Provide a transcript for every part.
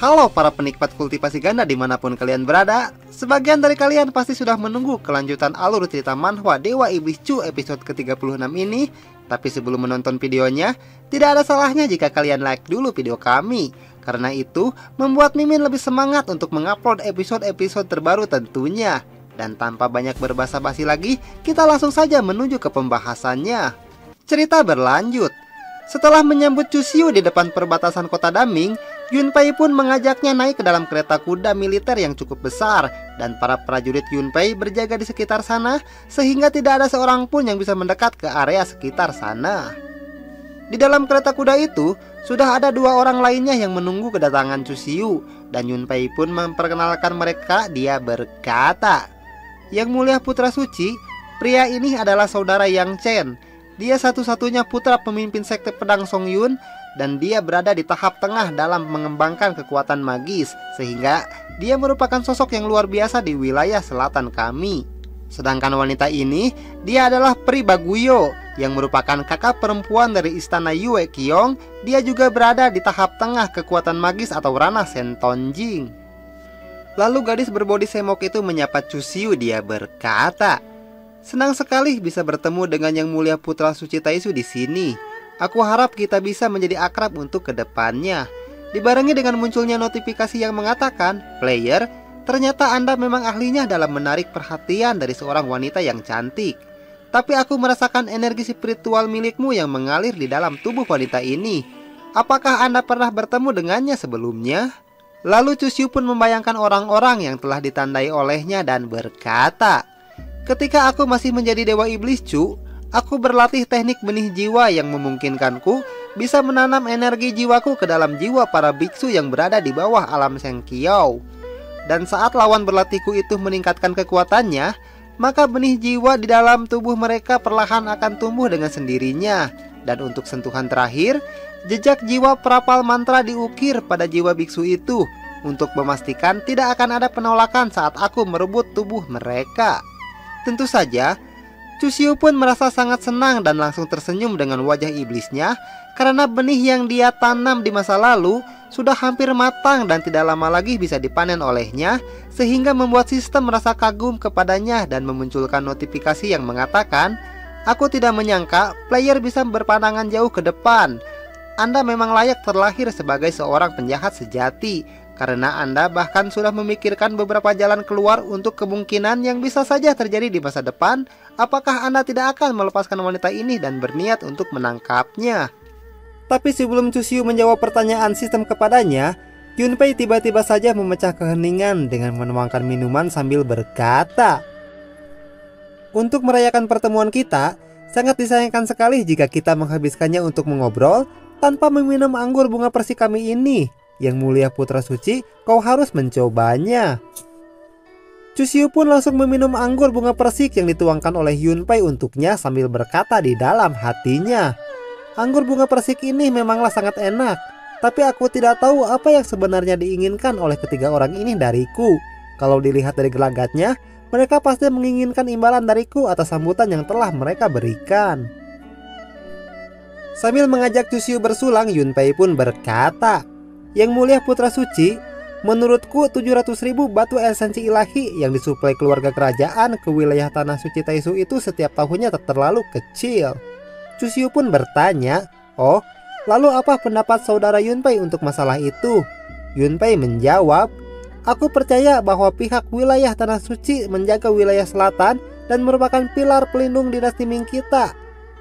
Halo para penikmat kultivasi ganda dimanapun kalian berada. Sebagian dari kalian pasti sudah menunggu kelanjutan alur cerita manhwa Dewa Iblis Chu episode ke-36 ini. Tapi sebelum menonton videonya, tidak ada salahnya jika kalian like dulu video kami. Karena itu, membuat Mimin lebih semangat untuk mengupload episode-episode terbaru tentunya. Dan tanpa banyak berbasa-basi lagi, kita langsung saja menuju ke pembahasannya. Cerita berlanjut. Setelah menyambut Chusiu di depan perbatasan kota Daming, Yunpei pun mengajaknya naik ke dalam kereta kuda militer yang cukup besar. Dan para prajurit Yunpei berjaga di sekitar sana, sehingga tidak ada seorang pun yang bisa mendekat ke area sekitar sana. Di dalam kereta kuda itu, sudah ada dua orang lainnya yang menunggu kedatangan Chusiu. Dan Yunpei pun memperkenalkan mereka. Dia berkata, "Yang mulia putra suci, pria ini adalah saudara Yang Chen. Dia satu-satunya putra pemimpin sekte pedang Songyun, dan dia berada di tahap tengah dalam mengembangkan kekuatan magis, sehingga dia merupakan sosok yang luar biasa di wilayah selatan kami. Sedangkan wanita ini, dia adalah Pri Baguyo, yang merupakan kakak perempuan dari istana Yue Qiong. Dia juga berada di tahap tengah kekuatan magis atau ranah Sentonjing." Lalu gadis berbodi semok itu menyapa Chusiu. Dia berkata, "Senang sekali bisa bertemu dengan Yang Mulia Putra Suci Taisu di sini. Aku harap kita bisa menjadi akrab untuk kedepannya." Dibarengi dengan munculnya notifikasi yang mengatakan, "Player, ternyata Anda memang ahlinya dalam menarik perhatian dari seorang wanita yang cantik. Tapi aku merasakan energi spiritual milikmu yang mengalir di dalam tubuh wanita ini. Apakah Anda pernah bertemu dengannya sebelumnya?" Lalu Chusiu pun membayangkan orang-orang yang telah ditandai olehnya dan berkata, "Ketika aku masih menjadi Dewa Iblis Chu, aku berlatih teknik benih jiwa yang memungkinkanku bisa menanam energi jiwaku ke dalam jiwa para biksu yang berada di bawah alam Sengkiao. Dan saat lawan berlatihku itu meningkatkan kekuatannya, maka benih jiwa di dalam tubuh mereka perlahan akan tumbuh dengan sendirinya. Dan untuk sentuhan terakhir, jejak jiwa perapal mantra diukir pada jiwa biksu itu untuk memastikan tidak akan ada penolakan saat aku merebut tubuh mereka." Tentu saja, Chusiu pun merasa sangat senang dan langsung tersenyum dengan wajah iblisnya, karena benih yang dia tanam di masa lalu sudah hampir matang dan tidak lama lagi bisa dipanen olehnya, sehingga membuat sistem merasa kagum kepadanya dan memunculkan notifikasi yang mengatakan, "Aku tidak menyangka player bisa berpandangan jauh ke depan. Anda memang layak terlahir sebagai seorang penjahat sejati, karena Anda bahkan sudah memikirkan beberapa jalan keluar untuk kemungkinan yang bisa saja terjadi di masa depan. Apakah Anda tidak akan melepaskan wanita ini dan berniat untuk menangkapnya?" Tapi sebelum Chusiu menjawab pertanyaan sistem kepadanya, Yunpei tiba-tiba saja memecah keheningan dengan menuangkan minuman sambil berkata, "Untuk merayakan pertemuan kita, sangat disayangkan sekali jika kita menghabiskannya untuk mengobrol tanpa meminum anggur bunga persik kami ini. Yang mulia putra suci, kau harus mencobanya." Chusiu pun langsung meminum anggur bunga persik yang dituangkan oleh Yunpei untuknya sambil berkata di dalam hatinya, "Anggur bunga persik ini memanglah sangat enak, tapi aku tidak tahu apa yang sebenarnya diinginkan oleh ketiga orang ini dariku. Kalau dilihat dari gelagatnya, mereka pasti menginginkan imbalan dariku atas sambutan yang telah mereka berikan." Sambil mengajak Chusiu bersulang, Yunpei pun berkata, "Yang mulia putra suci, menurutku 700.000 batu esensi ilahi yang disuplai keluarga kerajaan ke wilayah tanah suci Taisu itu setiap tahunnya terlalu kecil." Chusiu pun bertanya, "Oh, lalu apa pendapat saudara Yunpei untuk masalah itu?" Yunpei menjawab, "Aku percaya bahwa pihak wilayah tanah suci menjaga wilayah selatan dan merupakan pilar pelindung dinasti Ming kita.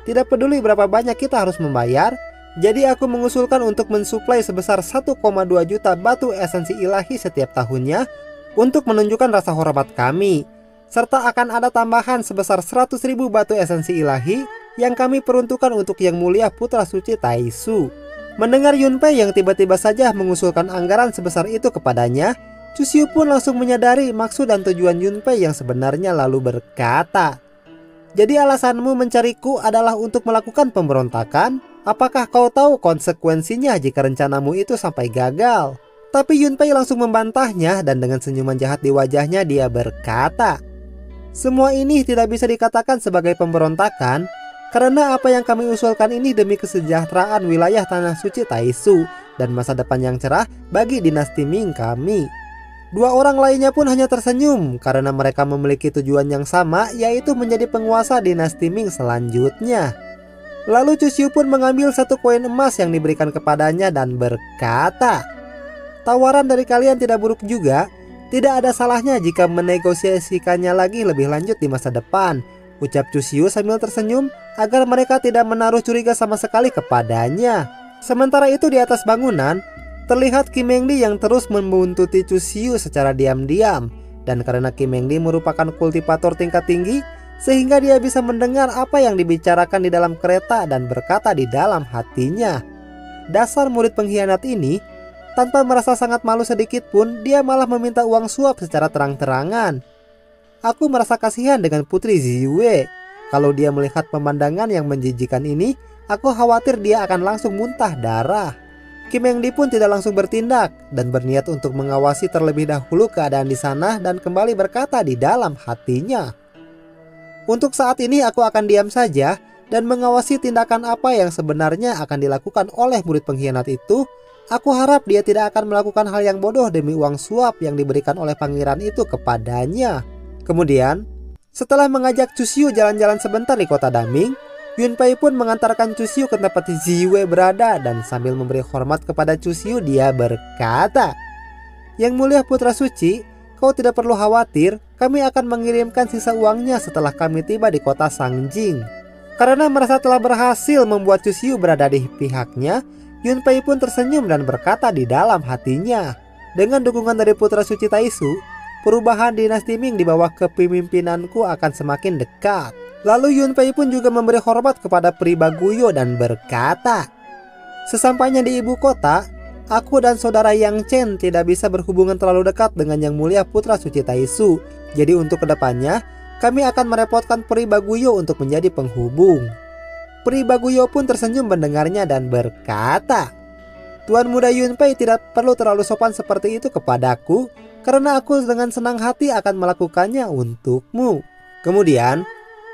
Tidak peduli berapa banyak kita harus membayar, jadi aku mengusulkan untuk mensuplai sebesar 1,2 juta batu esensi ilahi setiap tahunnya untuk menunjukkan rasa hormat kami. Serta akan ada tambahan sebesar 100.000 batu esensi ilahi yang kami peruntukkan untuk Yang Mulia Putra Suci Taisu." Mendengar Yunpei yang tiba-tiba saja mengusulkan anggaran sebesar itu kepadanya, Chusiu pun langsung menyadari maksud dan tujuan Yunpei yang sebenarnya, lalu berkata, "Jadi alasanmu mencariku adalah untuk melakukan pemberontakan? Apakah kau tahu konsekuensinya jika rencanamu itu sampai gagal?" Tapi Yunpei langsung membantahnya dan dengan senyuman jahat di wajahnya dia berkata, "Semua ini tidak bisa dikatakan sebagai pemberontakan, karena apa yang kami usulkan ini demi kesejahteraan wilayah tanah suci Taisu. dan masa depan yang cerah bagi dinasti Ming kami. Dua orang lainnya pun hanya tersenyum karena mereka memiliki tujuan yang sama, yaitu menjadi penguasa dinasti Ming selanjutnya. Lalu Chu Xiu pun mengambil satu koin emas yang diberikan kepadanya dan berkata, "Tawaran dari kalian tidak buruk juga. Tidak ada salahnya jika menegosiasikannya lagi lebih lanjut di masa depan," ucap Chu Xiu sambil tersenyum agar mereka tidak menaruh curiga sama sekali kepadanya. Sementara itu di atas bangunan, terlihat Kim Meng Di yang terus membuntuti Chu Xiu secara diam-diam. Dan karena Kim Meng Di merupakan kultivator tingkat tinggi, sehingga dia bisa mendengar apa yang dibicarakan di dalam kereta dan berkata di dalam hatinya, "Dasar murid pengkhianat ini." Tanpa merasa sangat malu sedikit pun, dia malah meminta uang suap secara terang-terangan. Aku merasa kasihan dengan Putri Ziyue. Kalau dia melihat pemandangan yang menjijikan ini, aku khawatir dia akan langsung muntah darah. Kim Meng Di pun tidak langsung bertindak dan berniat untuk mengawasi terlebih dahulu keadaan di sana dan kembali berkata di dalam hatinya, "Untuk saat ini aku akan diam saja dan mengawasi tindakan apa yang sebenarnya akan dilakukan oleh murid pengkhianat itu. Aku harap dia tidak akan melakukan hal yang bodoh demi uang suap yang diberikan oleh pangeran itu kepadanya." Kemudian, setelah mengajak Chu Xiu jalan-jalan sebentar di kota Daming, Yun Pei pun mengantarkan Chu Xiu ke tempat Ziyue berada dan sambil memberi hormat kepada Chu Xiu, dia berkata, "Yang mulia putra suci, kau tidak perlu khawatir, kami akan mengirimkan sisa uangnya setelah kami tiba di kota Sangjing." Karena merasa telah berhasil membuat Chu Xiu berada di pihaknya, Yun Pei pun tersenyum dan berkata di dalam hatinya, "Dengan dukungan dari putra suci Taisu, perubahan dinasti Ming di bawah kepemimpinanku akan semakin dekat." Lalu Yun Pei pun juga memberi hormat kepada Pri Baguyo dan berkata, "Sesampainya di ibu kota, aku dan saudara Yang Chen tidak bisa berhubungan terlalu dekat dengan Yang Mulia Putra Suci Taisu. Jadi untuk kedepannya, kami akan merepotkan Pri Baguyo untuk menjadi penghubung." Pri Baguyo pun tersenyum mendengarnya dan berkata, "Tuan muda Yun Pei tidak perlu terlalu sopan seperti itu kepadaku, karena aku dengan senang hati akan melakukannya untukmu." Kemudian,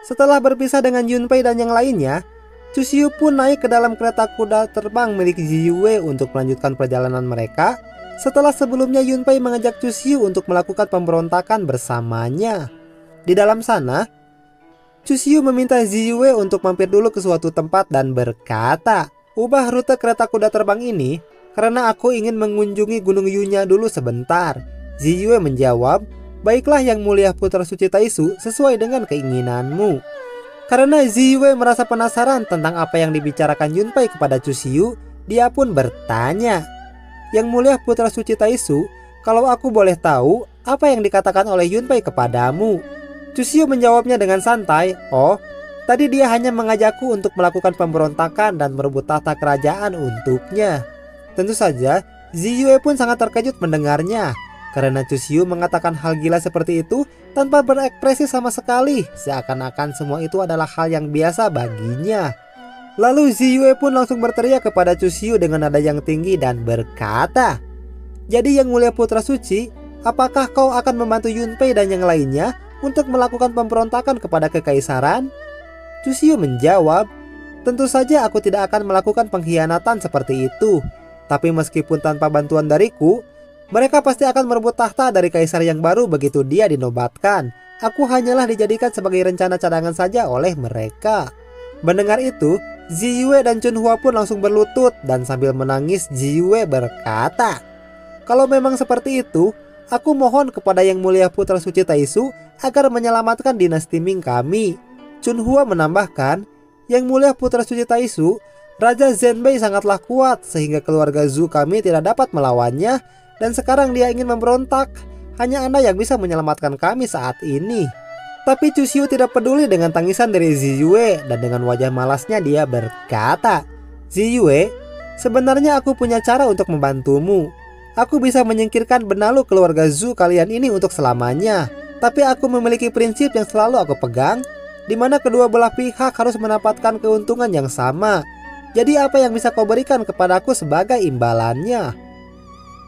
setelah berpisah dengan Yun Pei dan yang lainnya, Chu Xiu pun naik ke dalam kereta kuda terbang milik Ziyue untuk melanjutkan perjalanan mereka. Setelah sebelumnya Yun Pei mengajak Chu Xiu untuk melakukan pemberontakan bersamanya. Di dalam sana, Chu Xiu meminta Ziyue untuk mampir dulu ke suatu tempat dan berkata, "Ubah rute kereta kuda terbang ini karena aku ingin mengunjungi Gunung Yunya dulu sebentar." Ziyue menjawab, "Baiklah Yang Mulia Putra Suci Taisu, sesuai dengan keinginanmu." Karena Ziyue merasa penasaran tentang apa yang dibicarakan Yun Pei kepada Chu Xiu, dia pun bertanya, "Yang Mulia Putra Suci Taisu, kalau aku boleh tahu, apa yang dikatakan oleh Yun Pei kepadamu?" Chu Xiu menjawabnya dengan santai, "Oh, tadi dia hanya mengajakku untuk melakukan pemberontakan dan merebut tahta kerajaan untuknya." Tentu saja, Ziyue pun sangat terkejut mendengarnya, karena Chu Xiu mengatakan hal gila seperti itu tanpa berekspresi sama sekali, seakan-akan semua itu adalah hal yang biasa baginya. Lalu Ziyue pun langsung berteriak kepada Chu Xiu dengan nada yang tinggi dan berkata, "Jadi Yang Mulia Putra Suci, apakah kau akan membantu Yun Pei dan yang lainnya untuk melakukan pemberontakan kepada kekaisaran?" Chu Xiu menjawab, "Tentu saja aku tidak akan melakukan pengkhianatan seperti itu. Tapi meskipun tanpa bantuan dariku, mereka pasti akan merebut tahta dari kaisar yang baru begitu dia dinobatkan. Aku hanyalah dijadikan sebagai rencana cadangan saja oleh mereka." Mendengar itu, Ziyue dan Chunhua pun langsung berlutut dan sambil menangis Ziyue berkata, "Kalau memang seperti itu, aku mohon kepada Yang Mulia Putra Suci Taisu agar menyelamatkan dinasti Ming kami." Chunhua menambahkan, "Yang Mulia Putra Suci Taisu, Raja Zhenbei sangatlah kuat sehingga keluarga Zhu kami tidak dapat melawannya, dan sekarang dia ingin memberontak. Hanya Anda yang bisa menyelamatkan kami saat ini." Tapi Chu Xiu tidak peduli dengan tangisan dari Ziyue dan dengan wajah malasnya dia berkata, "Ziyue, sebenarnya aku punya cara untuk membantumu. Aku bisa menyingkirkan benalu keluarga Zhu kalian ini untuk selamanya. Tapi aku memiliki prinsip yang selalu aku pegang, di mana kedua belah pihak harus mendapatkan keuntungan yang sama. Jadi apa yang bisa kau berikan kepadaku sebagai imbalannya?"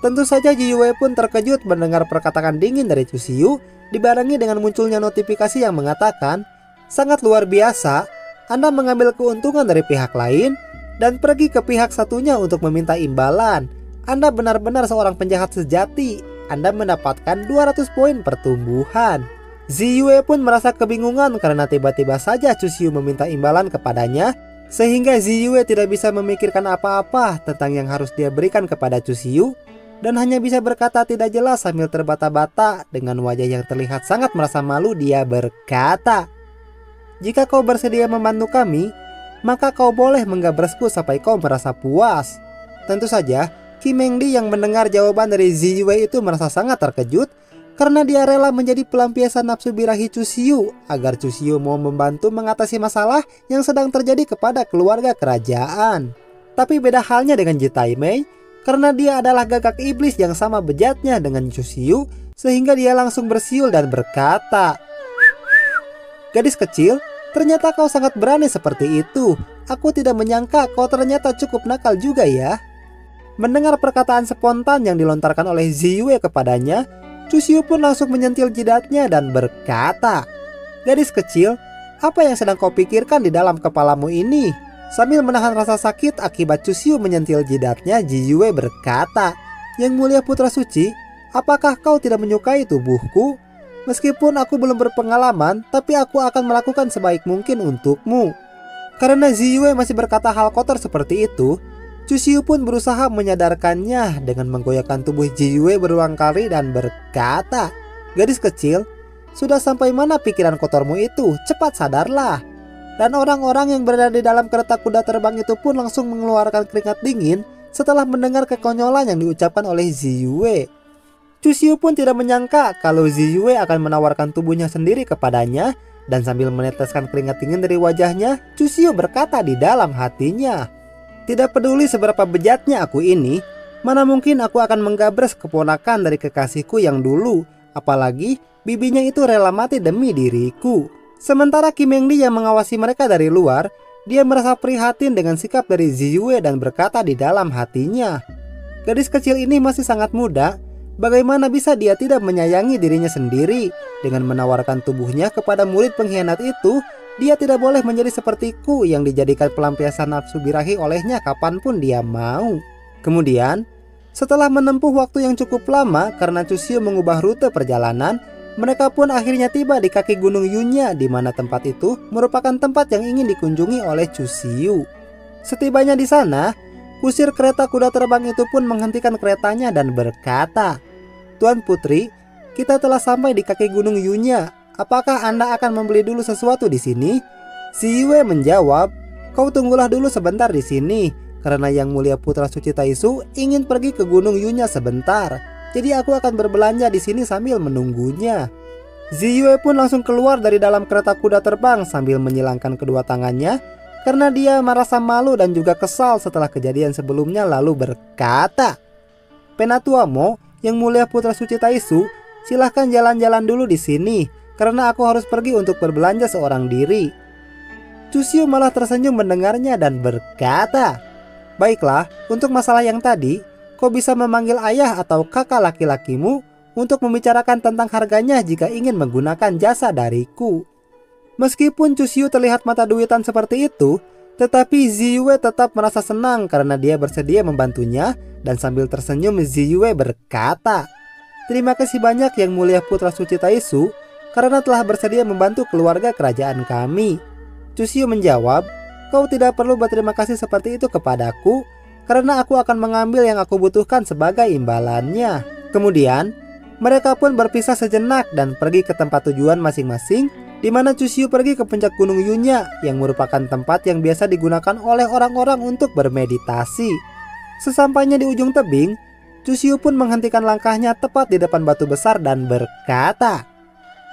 Tentu saja Ziyue pun terkejut mendengar perkataan dingin dari Chu Xiu, dibarengi dengan munculnya notifikasi yang mengatakan, "Sangat luar biasa, Anda mengambil keuntungan dari pihak lain, dan pergi ke pihak satunya untuk meminta imbalan. Anda benar-benar seorang penjahat sejati. Anda mendapatkan 200 poin pertumbuhan. Ziyue pun merasa kebingungan karena tiba-tiba saja Chusiu meminta imbalan kepadanya, sehingga Ziyue tidak bisa memikirkan apa-apa tentang yang harus dia berikan kepada Chusiu, dan hanya bisa berkata tidak jelas sambil terbata-bata. Dengan wajah yang terlihat sangat merasa malu, dia berkata, "Jika kau bersedia membantu kami, maka kau boleh menggabresku sampai kau merasa puas." Tentu saja, Kim Mengdi yang mendengar jawaban dari Ziyue itu merasa sangat terkejut, karena dia rela menjadi pelampiasan nafsu birahi Chusiu agar Chusiu mau membantu mengatasi masalah yang sedang terjadi kepada keluarga kerajaan. Tapi beda halnya dengan Ji Taimei, karena dia adalah gagak iblis yang sama bejatnya dengan Chusiu, sehingga dia langsung bersiul dan berkata, "Gadis kecil, ternyata kau sangat berani seperti itu. Aku tidak menyangka kau ternyata cukup nakal juga ya." Mendengar perkataan spontan yang dilontarkan oleh Ziyue kepadanya, Chusiu pun langsung menyentil jidatnya dan berkata, "Gadis kecil, apa yang sedang kau pikirkan di dalam kepalamu ini?" Sambil menahan rasa sakit akibat Chusiu menyentil jidatnya, Ziyue berkata, "Yang mulia putra suci, apakah kau tidak menyukai tubuhku? Meskipun aku belum berpengalaman, tapi aku akan melakukan sebaik mungkin untukmu." Karena Ziyue masih berkata hal kotor seperti itu, Chusiu pun berusaha menyadarkannya dengan menggoyahkan tubuh Ziyue berulang kali dan berkata, "Gadis kecil, sudah sampai mana pikiran kotormu itu? Cepat sadarlah." Dan orang-orang yang berada di dalam kereta kuda terbang itu pun langsung mengeluarkan keringat dingin setelah mendengar kekonyolan yang diucapkan oleh Ziyue. Chusiu pun tidak menyangka kalau Ziyue akan menawarkan tubuhnya sendiri kepadanya, dan sambil meneteskan keringat dingin dari wajahnya, Chusiu berkata di dalam hatinya, "Tidak peduli seberapa bejatnya aku ini, mana mungkin aku akan menggabres keponakan dari kekasihku yang dulu, apalagi bibinya itu rela mati demi diriku." Sementara Kim Mengdi yang mengawasi mereka dari luar, dia merasa prihatin dengan sikap dari Ziyue dan berkata di dalam hatinya, "Gadis kecil ini masih sangat muda, bagaimana bisa dia tidak menyayangi dirinya sendiri? Dengan menawarkan tubuhnya kepada murid pengkhianat itu, dia tidak boleh menjadi sepertiku yang dijadikan pelampiasan nafsu birahi olehnya kapanpun dia mau." Kemudian, setelah menempuh waktu yang cukup lama karena Chusiu mengubah rute perjalanan, mereka pun akhirnya tiba di kaki gunung Yunya, di mana tempat itu merupakan tempat yang ingin dikunjungi oleh Chusiu. Setibanya di sana, kusir kereta kuda terbang itu pun menghentikan keretanya dan berkata, "Tuan Putri, kita telah sampai di kaki gunung Yunya. Apakah Anda akan membeli dulu sesuatu di sini?" Ziyue menjawab, "Kau tunggulah dulu sebentar di sini, karena Yang Mulia Putra Suci Taisu ingin pergi ke gunung Yunya sebentar. Jadi aku akan berbelanja di sini sambil menunggunya." Ziyue pun langsung keluar dari dalam kereta kuda terbang sambil menyilangkan kedua tangannya karena dia merasa malu dan juga kesal setelah kejadian sebelumnya, lalu berkata, "Penatua Mo, Yang Mulia Putra Suci Taisu, silahkan jalan-jalan dulu di sini karena aku harus pergi untuk berbelanja seorang diri." Chusiu malah tersenyum mendengarnya dan berkata, "Baiklah, untuk masalah yang tadi, kau bisa memanggil ayah atau kakak laki-lakimu untuk membicarakan tentang harganya jika ingin menggunakan jasa dariku." Meskipun Chusiu terlihat mata duitan seperti itu, tetapi Ziyue tetap merasa senang karena dia bersedia membantunya, dan sambil tersenyum Ziyue berkata, "Terima kasih banyak Yang Mulia Putra Suci Taisu karena telah bersedia membantu keluarga kerajaan kami." Chusiu menjawab, "Kau tidak perlu berterima kasih seperti itu kepadaku, karena aku akan mengambil yang aku butuhkan sebagai imbalannya." Kemudian, mereka pun berpisah sejenak dan pergi ke tempat tujuan masing-masing, di mana Chusiu pergi ke puncak gunung Yunya yang merupakan tempat yang biasa digunakan oleh orang-orang untuk bermeditasi. Sesampainya di ujung tebing, Chusiu pun menghentikan langkahnya tepat di depan batu besar dan berkata,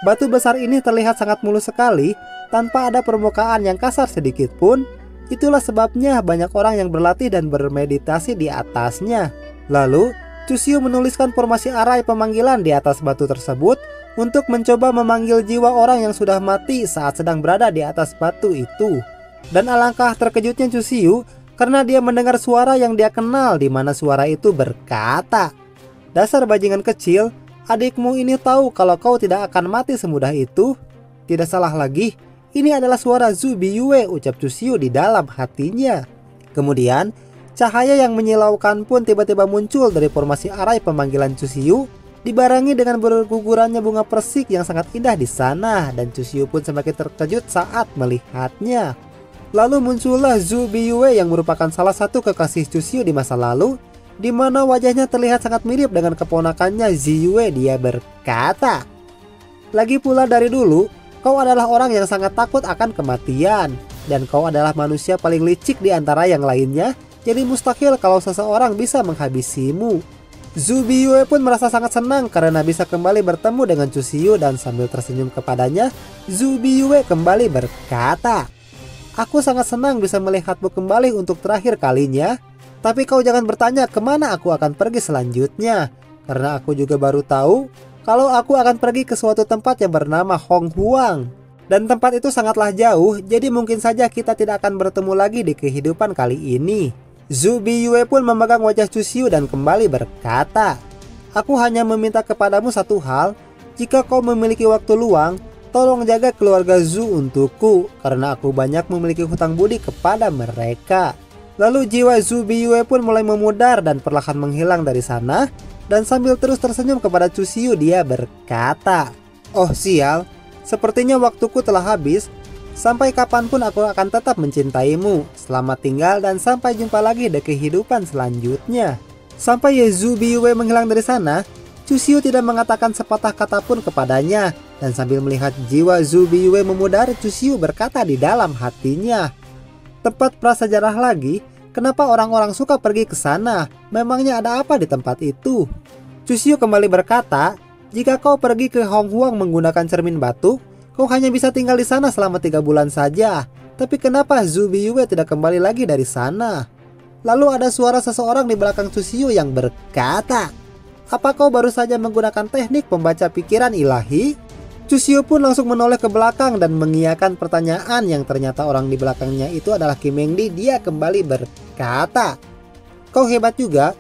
"Batu besar ini terlihat sangat mulus sekali, tanpa ada permukaan yang kasar sedikit pun. Itulah sebabnya banyak orang yang berlatih dan bermeditasi di atasnya." Lalu, Chusiu menuliskan formasi arai pemanggilan di atas batu tersebut untuk mencoba memanggil jiwa orang yang sudah mati saat sedang berada di atas batu itu. Dan alangkah terkejutnya Chusiu karena dia mendengar suara yang dia kenal, di mana suara itu berkata, "Dasar bajingan kecil, adikmu ini tahu kalau kau tidak akan mati semudah itu." Tidak salah lagi, ini adalah suara Zhu Biyue, ucap Chusiu di dalam hatinya. Kemudian, cahaya yang menyilaukan pun tiba-tiba muncul dari formasi arai pemanggilan Chushyu, dibarengi dengan bergugurannya bunga persik yang sangat indah di sana, dan Chushyu pun semakin terkejut saat melihatnya. Lalu muncullah Zhu Biyue yang merupakan salah satu kekasih Chushyu di masa lalu, di mana wajahnya terlihat sangat mirip dengan keponakannya Ziyue. Dia berkata, "Lagi pula dari dulu, kau adalah orang yang sangat takut akan kematian, dan kau adalah manusia paling licik di antara yang lainnya, jadi mustahil kalau seseorang bisa menghabisimu." Zhu Biyue pun merasa sangat senang karena bisa kembali bertemu dengan Chushyu, dan sambil tersenyum kepadanya, Zhu Biyue kembali berkata, "Aku sangat senang bisa melihatmu kembali untuk terakhir kalinya. Tapi kau jangan bertanya kemana aku akan pergi selanjutnya, karena aku juga baru tahu kalau aku akan pergi ke suatu tempat yang bernama Hong Huang. Dan tempat itu sangatlah jauh, jadi mungkin saja kita tidak akan bertemu lagi di kehidupan kali ini." Zhu Biyue pun memegang wajah Chushyu dan kembali berkata, "Aku hanya meminta kepadamu satu hal, jika kau memiliki waktu luang, tolong jaga keluarga Zhu untukku, karena aku banyak memiliki hutang budi kepada mereka." Lalu jiwa Zhu Biyue pun mulai memudar dan perlahan menghilang dari sana, dan sambil terus tersenyum kepada Chushyu dia berkata, "Oh sial, sepertinya waktuku telah habis. Sampai kapanpun aku akan tetap mencintaimu. Selamat tinggal dan sampai jumpa lagi di kehidupan selanjutnya." Sampai Zhu Biyue menghilang dari sana, Chushyu tidak mengatakan sepatah kata pun kepadanya, dan sambil melihat jiwa Zhu Biyue memudar, Chushyu berkata di dalam hatinya, "Tempat prasejarah lagi? Kenapa orang-orang suka pergi ke sana? Memangnya ada apa di tempat itu?" Chushyu kembali berkata, "Jika kau pergi ke Hong Huang menggunakan cermin batu, kau hanya bisa tinggal di sana selama 3 bulan saja. Tapi kenapa Zhu Biyue tidak kembali lagi dari sana?" Lalu ada suara seseorang di belakang Chushyu yang berkata, "Apa kau baru saja menggunakan teknik pembaca pikiran ilahi?" Chushyu pun langsung menoleh ke belakang dan mengiyakan pertanyaan yang ternyata orang di belakangnya itu adalah Kim Mengdi. Dia kembali berkata, "Kau hebat juga.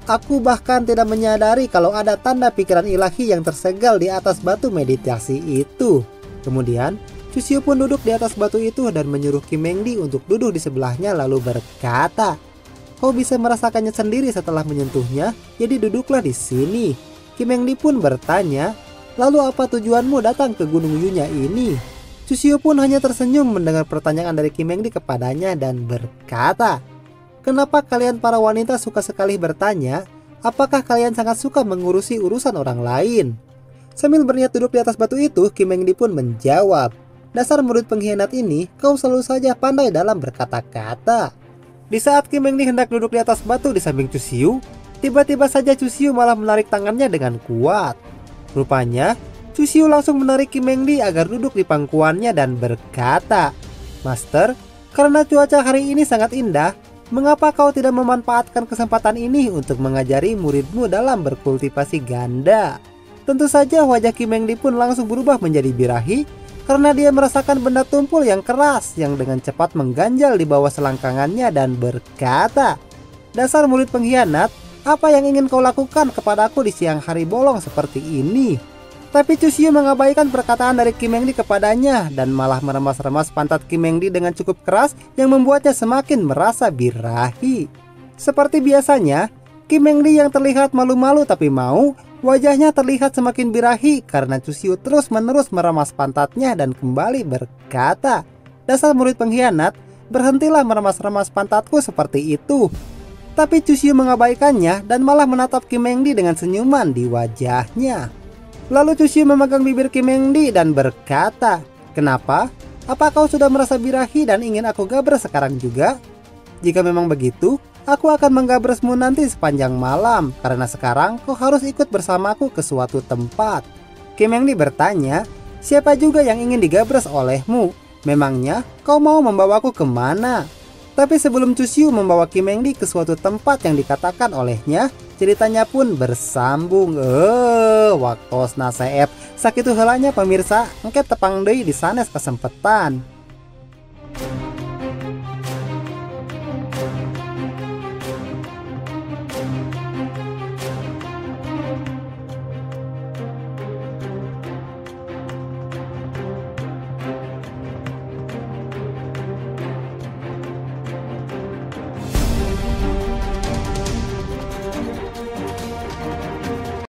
Aku bahkan tidak menyadari kalau ada tanda pikiran ilahi yang tersegel di atas batu meditasi itu." Kemudian Chushyu pun duduk di atas batu itu dan menyuruh Kim Mengdi untuk duduk di sebelahnya, lalu berkata, "Kau bisa merasakannya sendiri setelah menyentuhnya, jadi duduklah di sini." Kim Mengdi pun bertanya, "Lalu apa tujuanmu datang ke Gunung Yunya ini?" Chushyu pun hanya tersenyum mendengar pertanyaan dari Kim Mengdi kepadanya dan berkata, "Kenapa kalian para wanita suka sekali bertanya? Apakah kalian sangat suka mengurusi urusan orang lain?" Sambil berniat duduk di atas batu itu, Kim Mengdi pun menjawab, "Dasar murid pengkhianat ini, kau selalu saja pandai dalam berkata-kata." Di saat Kim Mengdi hendak duduk di atas batu di samping Chushyu, tiba-tiba saja Chushyu malah menarik tangannya dengan kuat. Rupanya, Chushyu langsung menarik Kim Mengdi agar duduk di pangkuannya dan berkata, "Master, karena cuaca hari ini sangat indah, mengapa kau tidak memanfaatkan kesempatan ini untuk mengajari muridmu dalam berkultivasi ganda?" Tentu saja wajah Kim Mengdi pun langsung berubah menjadi birahi karena dia merasakan benda tumpul yang keras yang dengan cepat mengganjal di bawah selangkangannya dan berkata, "Dasar murid pengkhianat, apa yang ingin kau lakukan kepadaku di siang hari bolong seperti ini?" Tapi Chushyu mengabaikan perkataan dari Kim Mengdi kepadanya dan malah meremas-remas pantat Kim Mengdi dengan cukup keras yang membuatnya semakin merasa birahi. Seperti biasanya, Kim Mengdi yang terlihat malu-malu tapi mau, wajahnya terlihat semakin birahi karena Chushyu terus-menerus meremas pantatnya dan kembali berkata, "Dasar murid pengkhianat, berhentilah meremas-remas pantatku seperti itu." Tapi Chushyu mengabaikannya dan malah menatap Kim Mengdi dengan senyuman di wajahnya. Lalu Chushyu memegang bibir Kim Mengdi dan berkata, "Kenapa? Apa kau sudah merasa birahi dan ingin aku gabres sekarang juga? Jika memang begitu, aku akan menggabresmu nanti sepanjang malam, karena sekarang kau harus ikut bersamaku ke suatu tempat." Kim Mengdi bertanya, "Siapa juga yang ingin digabres olehmu? Memangnya kau mau membawaku kemana?" Tapi sebelum Chushyu membawa Kim Mengdi ke suatu tempat yang dikatakan olehnya, ceritanya pun bersambung. Waktu naseep sakitu helanya pemirsa, engke tepang deui di sanes kesempatan.